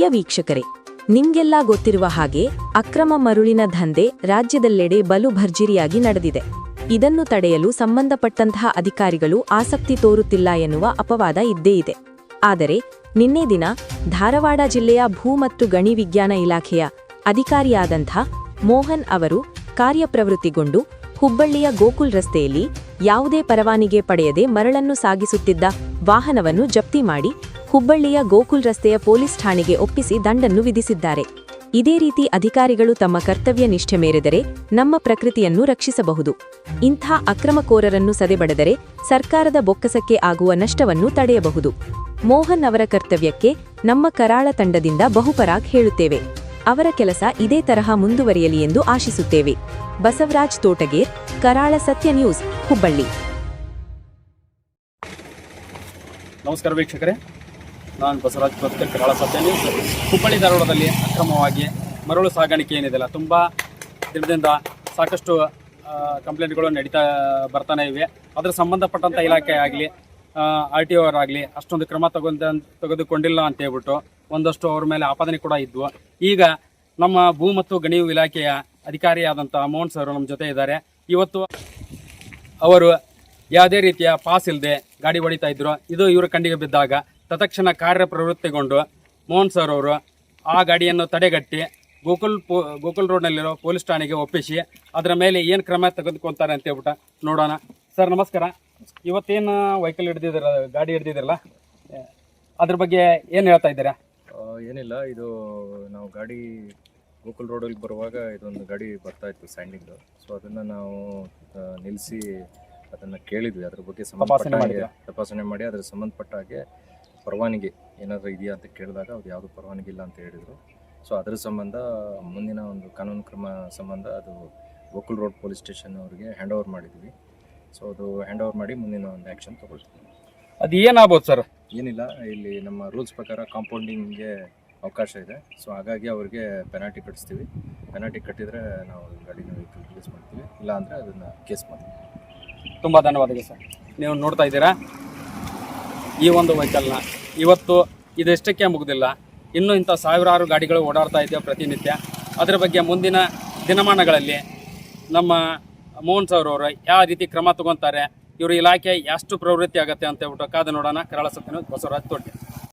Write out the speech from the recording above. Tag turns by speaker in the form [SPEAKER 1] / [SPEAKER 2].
[SPEAKER 1] ಪ್ರಿಯ ವೀಕ್ಷಕರೇ, ನಿಮ್ಗೆಲ್ಲ ಗೊತ್ತಿರುವ ಹಾಗೆ ಅಕ್ರಮ ಮರುಳಿನ ದಂಧೆ ರಾಜ್ಯದೆಲ್ಲೆಡೆ ಬಲು ಭರ್ಜರಿಯಾಗಿ ನಡೆದಿದೆ. ಇದನ್ನು ತಡೆಯಲು ಸಂಬಂಧಪಟ್ಟಂತಹ ಅಧಿಕಾರಿಗಳು ಆಸಕ್ತಿ ತೋರುತ್ತಿಲ್ಲ ಎನ್ನುವ ಅಪವಾದ ಇದ್ದೇ ಇದೆ. ಆದರೆ ನಿನ್ನೆ ದಿನ ಧಾರವಾಡ ಜಿಲ್ಲೆಯ ಭೂ ಮತ್ತು ಗಣಿ ವಿಜ್ಞಾನ ಇಲಾಖೆಯ ಅಧಿಕಾರಿಯಾದಂಥ ಮೋಹನ್ ಅವರು ಕಾರ್ಯಪ್ರವೃತ್ತಿಗೊಂಡು ಹುಬ್ಬಳ್ಳಿಯ ಗೋಕುಲ್ ರಸ್ತೆಯಲ್ಲಿ ಯಾವುದೇ ಪರವಾನಿಗೆ ಪಡೆಯದೆ ಮರಳನ್ನು ಸಾಗಿಸುತ್ತಿದ್ದ ವಾಹನವನ್ನು ಜಪ್ತಿ ಮಾಡಿ ಹುಬ್ಬಳ್ಳಿಯ ಗೋಕುಲ್ ರಸ್ತೆಯ ಪೊಲೀಸ್ ಠಾಣೆಗೆ ಒಪ್ಪಿಸಿ ದಂಡನ್ನು ವಿಧಿಸಿದ್ದಾರೆ. ಇದೇ ರೀತಿ ಅಧಿಕಾರಿಗಳು ತಮ್ಮ ಕರ್ತವ್ಯ ನಿಷ್ಠೆ ಮೇರೆದರೆ ನಮ್ಮ ಪ್ರಕೃತಿಯನ್ನು ರಕ್ಷಿಸಬಹುದು. ಇಂಥ ಅಕ್ರಮಕೋರರನ್ನು ಸದೆಬಡೆದರೆ ಸರ್ಕಾರದ ಬೊಕ್ಕಸಕ್ಕೆ ಆಗುವ ನಷ್ಟವನ್ನು ತಡೆಯಬಹುದು. ಮೋಹನ್ ಅವರ ಕರ್ತವ್ಯಕ್ಕೆ ನಮ್ಮ ಕರಾಳ ತಂಡದಿಂದ ಬಹುಪರಾಗ್ ಹೇಳುತ್ತೇವೆ. ಅವರ ಕೆಲಸ ಇದೇ ತರಹ ಮುಂದುವರಿಯಲಿ ಎಂದು ಆಶಿಸುತ್ತೇವೆ. ಬಸವರಾಜ್ ತೋಟಗೇರ್, ಕರಾಳ ಸತ್ಯ ನ್ಯೂಸ್, ಹುಬ್ಬಳ್ಳಿ.
[SPEAKER 2] ನಮಸ್ಕಾರ ವೀಕ್ಷಕರೇ, ನಾನು ಬಸವರಾಜ್ ತೋಟಗೇರ್, ಕರಾಳ ಸತ್ಯ ನ್ಯೂಸ್. ಹುಬ್ಬಳ್ಳಿ ಧಾರವಾಡದಲ್ಲಿ ಅಕ್ರಮವಾಗಿ ಮರಳು ಸಾಗಾಣಿಕೆ ಏನಿದೆಯಲ್ಲ, ತುಂಬ ದಿನದಿಂದ ಸಾಕಷ್ಟು ಕಂಪ್ಲೇಂಟ್ಗಳು ನಡೀತಾ ಬರ್ತಾನೆ ಇವೆ. ಅದರ ಸಂಬಂಧಪಟ್ಟಂಥ ಇಲಾಖೆ ಆಗಲಿ RTO ಅವರಾಗಲಿ ಅಷ್ಟೊಂದು ಕ್ರಮ ತೆಗೆದುಕೊಂಡಿಲ್ಲ ಅಂತ ಹೇಳ್ಬಿಟ್ಟು ಒಂದಷ್ಟು ಅವ್ರ ಮೇಲೆ ಆಪಾದನೆ ಕೂಡ ಇದ್ವು. ಈಗ ನಮ್ಮ ಭೂ ಮತ್ತು ಗಣಿ ಇಲಾಖೆಯ ಅಧಿಕಾರಿಯಾದಂಥ ಮೋಹನ್ ಸರ್ ನಮ್ಮ ಜೊತೆ ಇದ್ದಾರೆ. ಇವತ್ತು ಅವರು ಯಾವುದೇ ರೀತಿಯ ಪಾಸ್ ಇಲ್ಲದೆ ಗಾಡಿ ಹೊಡಿತಾ ಇದ್ರು. ಇದು ಇವರ ಕಣ್ಣಿಗೆ ಬಿದ್ದಾಗ ತತ್ಕ್ಷಣ ಕಾರ್ಯಪ್ರವೃತ್ತಿಗೊಂಡು ಮೋಹನ್ ಸರ್ ಅವರು ಆ ಗಾಡಿಯನ್ನು ತಡೆಗಟ್ಟಿ ಗೋಕುಲ್ ರೋಡ್ನಲ್ಲಿರೋ ಪೊಲೀಸ್ ಠಾಣೆಗೆ ಒಪ್ಪಿಸಿ ಅದರ ಮೇಲೆ ಏನು ಕ್ರಮ ತೆಗೆದುಕೊಳ್ತಾರೆ ಅಂತ ಹೇಳ್ಬಿಟ್ಟು ನೋಡೋಣ. ಸರ್ ನಮಸ್ಕಾರ. ಇವತ್ತೇನು ವೆಹಿಕಲ್ ಹಿಡ್ದಿದ್ದೀರ, ಗಾಡಿ ಹಿಡ್ದಿದ್ದೀರಲ್ಲ, ಅದ್ರ ಬಗ್ಗೆ ಏನು ಹೇಳ್ತಾ ಇದ್ದೀರಾ?
[SPEAKER 3] ಏನಿಲ್ಲ, ಇದು ನಾವು ಗಾಡಿ ಗೋಕುಲ್ ರೋಡಲ್ಲಿ ಬರುವಾಗ ಇದೊಂದು ಗಾಡಿ ಬರ್ತಾ ಇತ್ತು ಸ್ಯಾಂಡಿಂಗ್. ಸೊ ಅದನ್ನು ನಾವು ನಿಲ್ಲಿಸಿ ಅದನ್ನು ಕೇಳಿದ್ವಿ. ಅದ್ರ ಬಗ್ಗೆ ತಪಾಸಣೆ ಮಾಡಿ ಅದರ ಸಂಬಂಧಪಟ್ಟ ಹಾಗೆ ಪರವಾನಗಿ ಏನಾದರೂ ಇದೆಯಾ ಅಂತ ಕೇಳಿದಾಗ ಅದು ಯಾವುದು ಪರವಾನಗಿ ಇಲ್ಲ ಅಂತ ಹೇಳಿದರು. ಸೊ ಅದರ ಸಂಬಂಧ ಮುಂದಿನ ಒಂದು ಕಾನೂನು ಕ್ರಮ ಸಂಬಂಧ ಅದು ಗೋಕುಲ್ ರೋಡ್ ಪೊಲೀಸ್ ಸ್ಟೇಷನ್ ಅವರಿಗೆ ಹ್ಯಾಂಡ್ ಓವರ್ ಮಾಡಿದ್ವಿ. ಸೊ ಅದು ಹ್ಯಾಂಡ್ ಓವರ್ ಮಾಡಿ ಮುಂದಿನ ಒಂದು ಆ್ಯಕ್ಷನ್ ತೊಗೊಳ್ತೀವಿ.
[SPEAKER 2] ಅದು ಏನಾಗ್ಬೋದು ಸರ್?
[SPEAKER 3] ಏನಿಲ್ಲ, ಇಲ್ಲಿ ನಮ್ಮ ರೂಲ್ಸ್ ಪ್ರಕಾರ ಕಾಂಪೌಂಡಿಂಗ್ಗೆ ಅವಕಾಶ ಇದೆ. ಸೊ ಹಾಗಾಗಿ ಅವ್ರಿಗೆ ಪೆನಾಲ್ಟಿ ಕಟ್ಟಿಸ್ತೀವಿ. ಪೆನಾಲ್ಟಿ ಕಟ್ಟಿದರೆ ನಾವು ಗಾಡಿನ ವೆಹಿಕಲ್ ರಿಲೀಸ್ ಮಾಡ್ತೀವಿ, ಇಲ್ಲ ಅಂದರೆ ಅದನ್ನು ಕೇಸ್ ಮಾಡ್ತೀವಿ.
[SPEAKER 2] ತುಂಬ ಧನ್ಯವಾದಗಳು ಸರ್. ನೀವು ನೋಡ್ತಾ ಇದ್ದೀರಾ ಈ ಒಂದು ವೆಹಿಕಲ್ನ. ಇವತ್ತು ಇದೆಷ್ಟಕ್ಕೆ ಮುಗಿದಿಲ್ಲ, ಇನ್ನೂ ಇಂಥ ಸಾವಿರಾರು ಗಾಡಿಗಳು ಓಡಾಡ್ತಾ ಇದ್ದೇವೆ ಪ್ರತಿನಿತ್ಯ. ಅದರ ಬಗ್ಗೆ ಮುಂದಿನ ದಿನಮಾನಗಳಲ್ಲಿ ನಮ್ಮ ಮೋಹನ್ ಸರ್ ಅವರು ಯಾವ ರೀತಿ ಕ್ರಮ ತಗೊತಾರೆ, ಇವರು ಇಲಾಖೆ ಎಷ್ಟು ಪ್ರವೃತ್ತಿ ಆಗುತ್ತೆ ಅಂತ ಹೇಳ್ಬಿಟ್ಟು ಕಾದು ನೋಡೋಣ. ಕರಾಳ ಸತ್ಯ ನ್ಯೂಸ್, ಬಸವರಾಜ್ ತೋಟಗೇರ್.